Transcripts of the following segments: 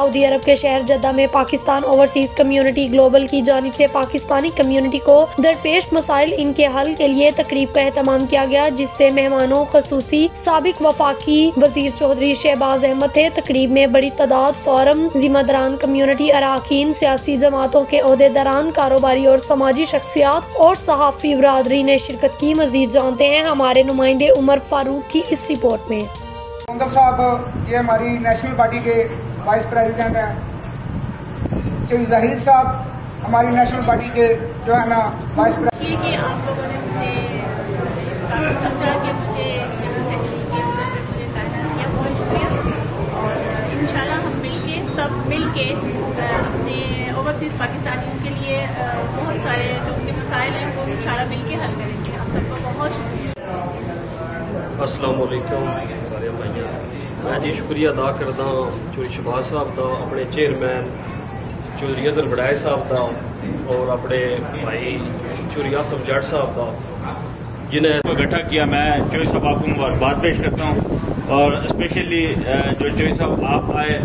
Saudi अरब के शहर जद्दा में पाकिस्तान ओवरसीज कम्युनिटी ग्लोबल की जानिब से पाकिस्तानी कम्युनिटी को दरपेश मसाइल इनके हल के लिए तकरीब का एहतमाम किया गया, जिससे मेहमानों खसूसी साबिक वफाकी वजीर चौधरी शहबाज अहमद थे। तकरीब में बड़ी तादाद फोरम जिम्मेदारान, कम्युनिटी अरकान, सियासी जमातों के ओहदेदारान, कारोबारी और समाजी शख्सियात और सहाफ़ी बरादरी ने शिरकत की। मजीद जानते हैं हमारे नुमाइंदे उमर फारूक की इस रिपोर्ट में। साहब ये हमारी नेशनल पार्टी के वाइस प्रेसिडेंट हैं। चौधरी जाहिद साहब हमारी नेशनल पार्टी के जो है ना वाइस प्रेसिडेंट। कि आप लोगों ने मुझे इस काबिल समझा कि मुझे मुझे तैनात किया, बहुत शुक्रिया। और इंशाल्लाह हम सब मिलके अपने ओवरसीज पाकिस्तानियों के लिए बहुत सारे जो उनके मसाइल हैं वो इंशाल्लाह मिलके हल करेंगे। हम सबको बहुत शुक्रिया। अस्सलाम वालेकुम सारे भाइयों, मैं जी शुक्रिया अदा करदा चौधरी शहबाज साहब का, अपने चेयरमैन चौधरी अजहर बड़ाई साहब का और अपने भाई चौधरी आसम जट साहब का, जिन्हें इकट्ठा किया। मैं चौधरी साहब आपको मुबारकबाद पेश करता हूँ और स्पेशली जो चौधरी साहब आप आए,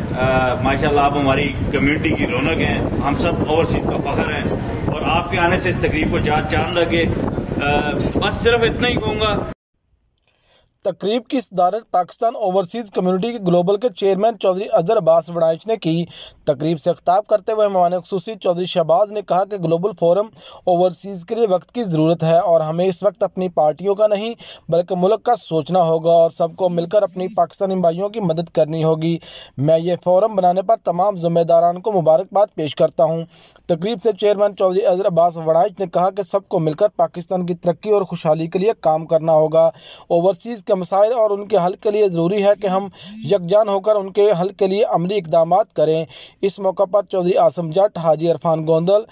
माशाल्लाह आप हमारी कम्युनिटी की रौनक हैं, हम सब ओवरसीज का फख्र है और आपके आने से इस तकरीब को चार चांद लगे। बस सिर्फ इतना ही कहूँगा। तकरीब की सदारत पाकिस्तान ओवरसीज़ कम्युनिटी के ग्लोबल के चेयरमैन चौधरी अजहर अब्बास वड़ाइच ने की। तकरीब से खिताब करते हुए मेहमान खुसूसी चौधरी शहबाज ने कहा कि ग्लोबल फोरम ओवरसीज़ के लिए वक्त की ज़रूरत है और हमें इस वक्त अपनी पार्टियों का नहीं बल्कि मुल्क का सोचना होगा और सबको मिलकर अपनी पाकिस्तानी भाइयों की मदद करनी होगी। मैं ये फोरम बनाने पर तमाम ज़िम्मेदारान को मुबारकबाद पेश करता हूँ। तकरीब से चेयरमैन चौधरी अजहर अब्बास वड़ाइच ने कहा कि सबको मिलकर पाकिस्तान की तरक्की और खुशहाली के लिए काम करना होगा। ओवरसीज़ के मसाइल और उनके हल के लिए ज़रूरी है कि हम यकजान होकर उनके हल के लिए अमली इक़दामात करें। इस मौका पर चौधरी आसम जट, हाजी इरफान गोंदल,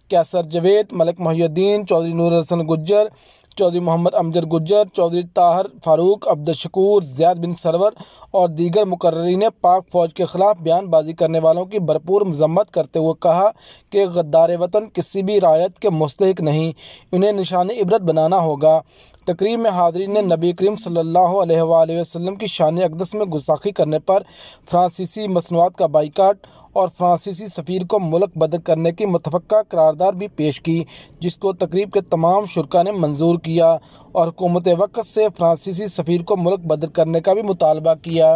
कैसर जवेद, मलिक मोहिउद्दीन, चौधरी नूर हसन गुज्जर, चौधरी मोहम्मद अमजद गुज्जर, चौधरी ताहिर फारूक, अब्दुल शकूर, ज़ियाद बिन सरवर और दीगर मुकर्ररीन ने पाक फ़ौज के ख़िलाफ़ बयानबाजी करने वालों की भरपूर मज़म्मत करते हुए कहा कि गद्दार वतन किसी भी रायत के मुस्तहिक नहीं, उन्हें निशान इबरत बनाना होगा। तकरीब में हाज़रीन ने नबी करीम सल्लल्लाहु अलैहि वसल्लम की शान अक़दस में गुस्ताखी करने पर फ्रांसीसी मसनूआत का बाइकाट और फ्रांसीसी सफ़ीर को मुल्क बदर करने की मुतफ़क्का करारदाद भी पेश की, जिसको तकरीब के तमाम शुरका ने मंजूर किया और हुकूमत वक़्त से फ्रांसीसी सफ़ीर को मुल्क बदर करने का भी मुतालबा किया।